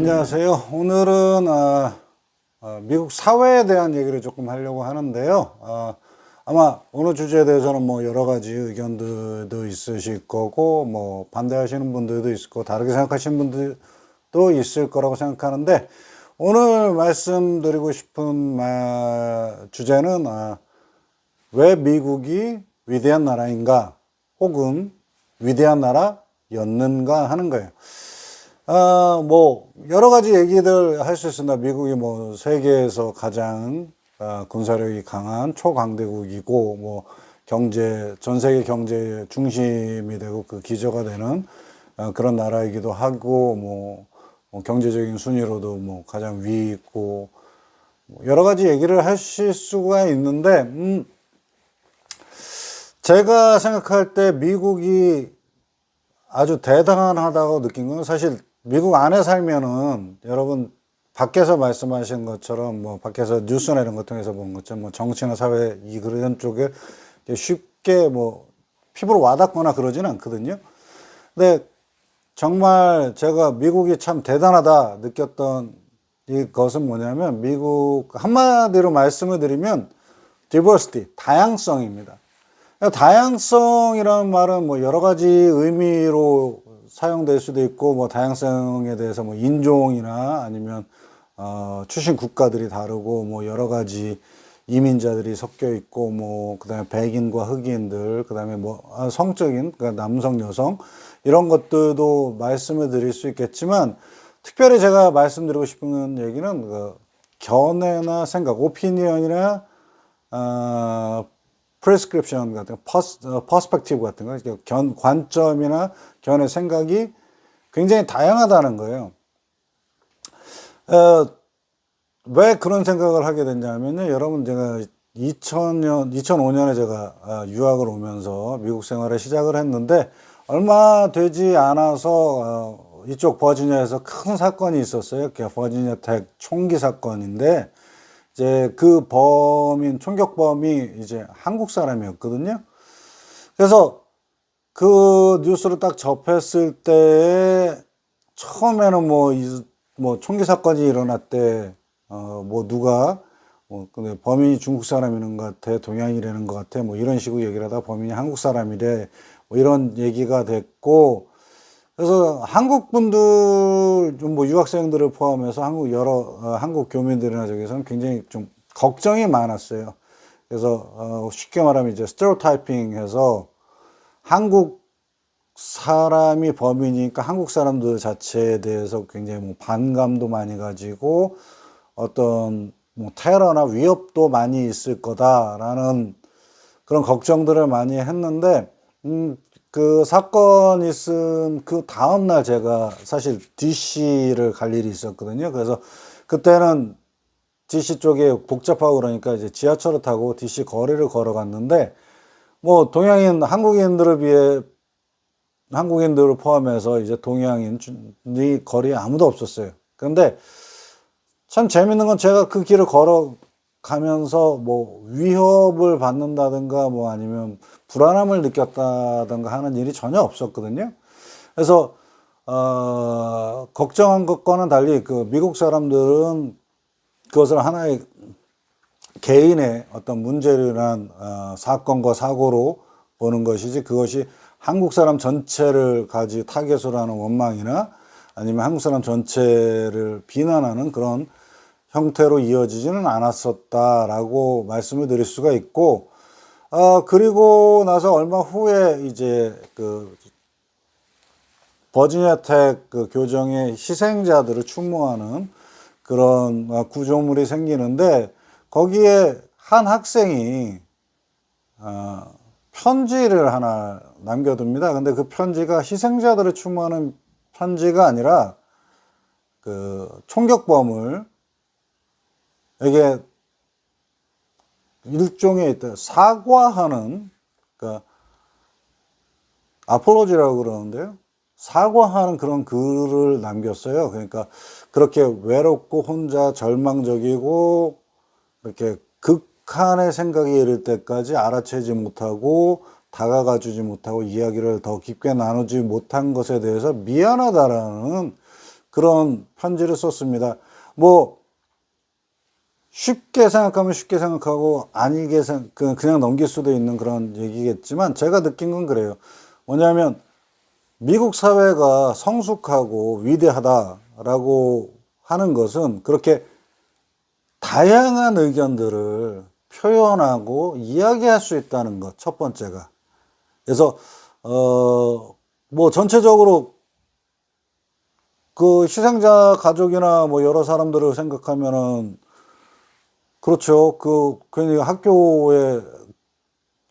안녕하세요. 오늘은 미국 사회에 대한 얘기를 조금 하려고 하는데요. 아마 오늘 주제에 대해서는 뭐 여러 가지 의견들도 있으실 거고, 뭐 반대하시는 분들도 있을 거고, 다르게 생각하시는 분들도 있을 거라고 생각하는데, 오늘 말씀드리고 싶은 주제는 왜 미국이 위대한 나라인가, 혹은 위대한 나라였는가 하는 거예요. 뭐, 여러 가지 얘기들 할 수 있습니다. 미국이 뭐, 세계에서 가장, 군사력이 강한 초강대국이고, 뭐, 전 세계 경제의 중심이 되고 그 기저가 되는, 그런 나라이기도 하고, 뭐 경제적인 순위로도 뭐, 가장 위에 있고, 뭐 여러 가지 얘기를 하실 수가 있는데, 제가 생각할 때 미국이 아주 대단하다고 느낀 건 사실 미국 안에 살면은 여러분 밖에서 말씀하신 것처럼 뭐 밖에서 뉴스나 이런 거 통해서 본 것처럼 뭐 정치나 사회 그런 쪽에 쉽게 뭐 피부로 와닿거나 그러진 않거든요. 근데 정말 제가 미국이 참 대단하다 느꼈던 이것은 뭐냐면 미국 한마디로 말씀을 드리면 diversity, 다양성입니다. 다양성이라는 말은 뭐 여러 가지 의미로 사용될 수도 있고, 뭐 다양성에 대해서 뭐 인종이나 아니면 출신 국가들이 다르고, 뭐 여러 가지 이민자들이 섞여 있고, 뭐 그다음에 백인과 흑인들, 그다음에 뭐 성적인, 그러니까 남성, 여성 이런 것들도 말씀을 드릴 수 있겠지만, 특별히 제가 말씀드리고 싶은 얘기는 그 견해나 생각, 오피니언이나 프레스크립션 같은 거, 퍼스펙티브 같은 거, 관점이나 견해 생각이 굉장히 다양하다는 거예요. 왜 그런 생각을 하게 됐냐면요. 여러분, 제가 2005년에 제가 유학을 오면서 미국 생활을 시작을 했는데, 얼마 되지 않아서 이쪽 버지니아에서 큰 사건이 있었어요. 버지니아 텍 총기 사건인데, 이제 그 총격범이 이제 한국 사람이었거든요. 그래서 그 뉴스를 딱 접했을 때, 처음에는 뭐 총기 사건이 일어났대, 뭐 누가, 근데 범인이 중국 사람이라는 것 같아, 동양이라는 것 같아, 뭐 이런 식으로 얘기를 하다가 범인이 한국 사람이래, 뭐 이런 얘기가 됐고, 그래서 한국 분들, 뭐 유학생들을 포함해서 한국 교민들이나 저기서는 굉장히 좀 걱정이 많았어요. 그래서, 쉽게 말하면 이제 스테레오타이핑 해서 한국 사람이 범인이니까 한국 사람들 자체에 대해서 굉장히 뭐 반감도 많이 가지고 어떤 뭐 테러나 위협도 많이 있을 거다라는 그런 걱정들을 많이 했는데, 그 사건 있은 그 다음날 제가 사실 DC를 갈 일이 있었거든요. 그래서 그때는 DC 쪽에 복잡하고 그러니까 이제 지하철을 타고 DC 거리를 걸어갔는데, 뭐 동양인, 한국인들을 포함해서 이제 동양인이 거리에 아무도 없었어요. 그런데 참 재밌는 건 제가 그 길을 걸어가면서 뭐 위협을 받는다든가 뭐 아니면 불안함을 느꼈다든가 하는 일이 전혀 없었거든요. 그래서 걱정한 것과는 달리 그 미국 사람들은 그것을 하나의 개인의 어떤 문제로 인한 사건과 사고로 보는 것이지, 그것이 한국 사람 전체를 타겟으로 하는 원망이나 아니면 한국 사람 전체를 비난하는 그런 형태로 이어지지는 않았었다라고 말씀을 드릴 수가 있고, 그리고 나서 얼마 후에 이제 그 버지니아 텍 그 교정의 희생자들을 추모하는 그런 구조물이 생기는데, 거기에 한 학생이 편지를 하나 남겨둡니다. 근데 그 편지가 희생자들을 추모하는 편지가 아니라 그 총격범을 이게 일종의 사과하는, 그러니까 아폴로지라고 그러는데요. 사과하는 그런 글을 남겼어요. 그러니까 그렇게 외롭고 혼자 절망적이고 이렇게 극한의 생각이 이를 때까지 알아채지 못하고 다가가 주지 못하고 이야기를 더 깊게 나누지 못한 것에 대해서 미안하다라는 그런 편지를 썼습니다. 뭐 쉽게 생각하면 쉽게 생각하고 아니게 그냥 넘길 수도 있는 그런 얘기겠지만 제가 느낀 건 그래요. 뭐냐면 미국 사회가 성숙하고 위대하다라고 하는 것은 그렇게 다양한 의견들을 표현하고 이야기할 수 있다는 것, 첫 번째가. 그래서 뭐 전체적으로 그 희생자 가족이나 뭐 여러 사람들을 생각하면은 그렇죠. 그 괜히 학교에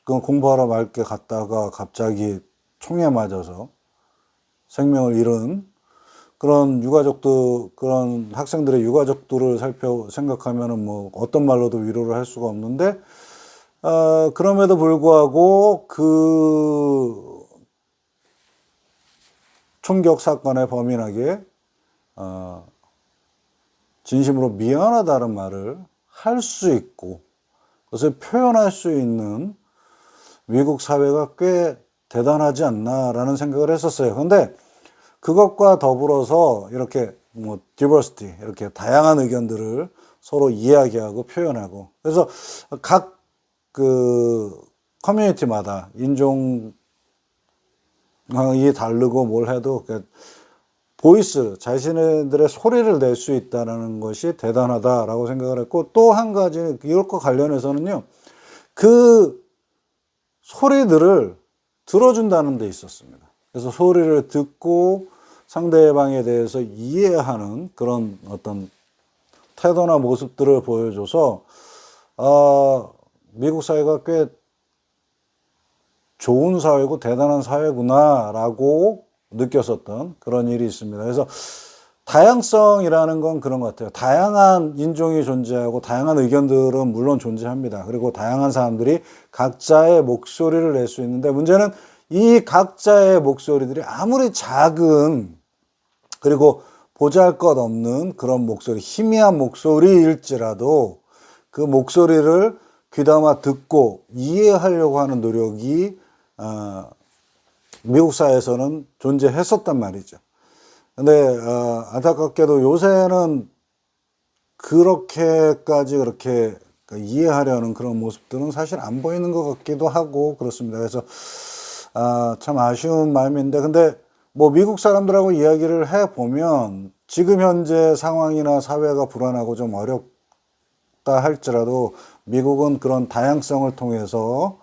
그 공부하러 맑게 갔다가 갑자기 총에 맞아서 생명을 잃은 그런 유가족들, 그런 학생들의 유가족들을 생각하면은 뭐 어떤 말로도 위로를 할 수가 없는데, 그럼에도 불구하고 그 총격 사건의 범인에게, 진심으로 미안하다는 말을 할 수 있고, 그것을 표현할 수 있는 미국 사회가 꽤 대단하지 않나라는 생각을 했었어요. 근데 그것과 더불어서 이렇게 뭐 diversity, 이렇게 다양한 의견들을 서로 이야기하고 표현하고, 그래서 각 그 커뮤니티마다 인종이 다르고 뭘 해도 보이스, 자신들의 소리를 낼 수 있다는 것이 대단하다라고 생각을 했고, 또 한 가지 이것과 관련해서는요, 그 소리들을 들어준다는 데 있었습니다. 그래서 소리를 듣고 상대방에 대해서 이해하는 그런 어떤 태도나 모습들을 보여줘서 미국 사회가 꽤 좋은 사회고 대단한 사회구나라고 느꼈었던 그런 일이 있습니다. 그래서 다양성이라는 건 그런 것 같아요. 다양한 인종이 존재하고 다양한 의견들은 물론 존재합니다. 그리고 다양한 사람들이 각자의 목소리를 낼 수 있는데, 문제는 이 각자의 목소리들이 아무리 작은, 그리고 보잘것없는 그런 목소리, 희미한 목소리일지라도 그 목소리를 귀담아 듣고 이해하려고 하는 노력이 미국 사회에서는 존재했었단 말이죠. 근데 안타깝게도 요새는 그렇게까지 그렇게 이해하려는 그런 모습들은 사실 안 보이는 것 같기도 하고 그렇습니다. 그래서 참 아쉬운 마음인데, 근데 뭐 미국 사람들하고 이야기를 해보면 지금 현재 상황이나 사회가 불안하고 좀 어렵다 할지라도 미국은 그런 다양성을 통해서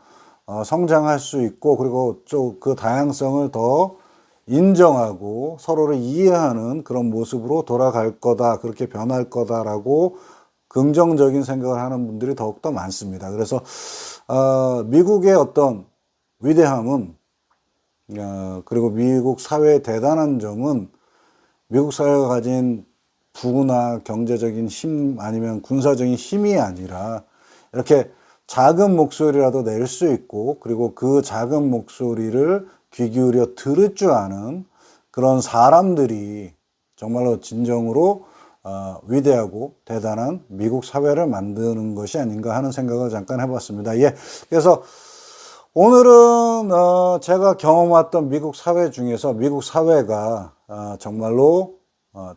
성장할 수 있고, 그리고 좀 그 다양성을 더 인정하고 서로를 이해하는 그런 모습으로 돌아갈 거다, 그렇게 변할 거다라고 긍정적인 생각을 하는 분들이 더욱더 많습니다. 그래서 미국의 어떤 위대함은, 그리고 미국 사회의 대단한 점은 미국 사회가 가진 부나 경제적인 힘 아니면 군사적인 힘이 아니라 이렇게 작은 목소리라도 낼 수 있고, 그리고 그 작은 목소리를 귀 기울여 들을 줄 아는 그런 사람들이 정말로 진정으로 위대하고 대단한 미국 사회를 만드는 것이 아닌가 하는 생각을 잠깐 해봤습니다. 예, 그래서 오늘은 제가 경험했던 미국 사회 중에서 미국 사회가 정말로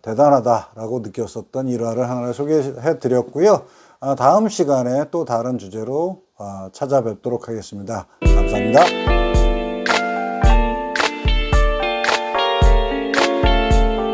대단하다라고 느꼈었던 일화를 하나 소개해 드렸고요. 다음 시간에 또 다른 주제로 찾아뵙도록 하겠습니다. 감사합니다.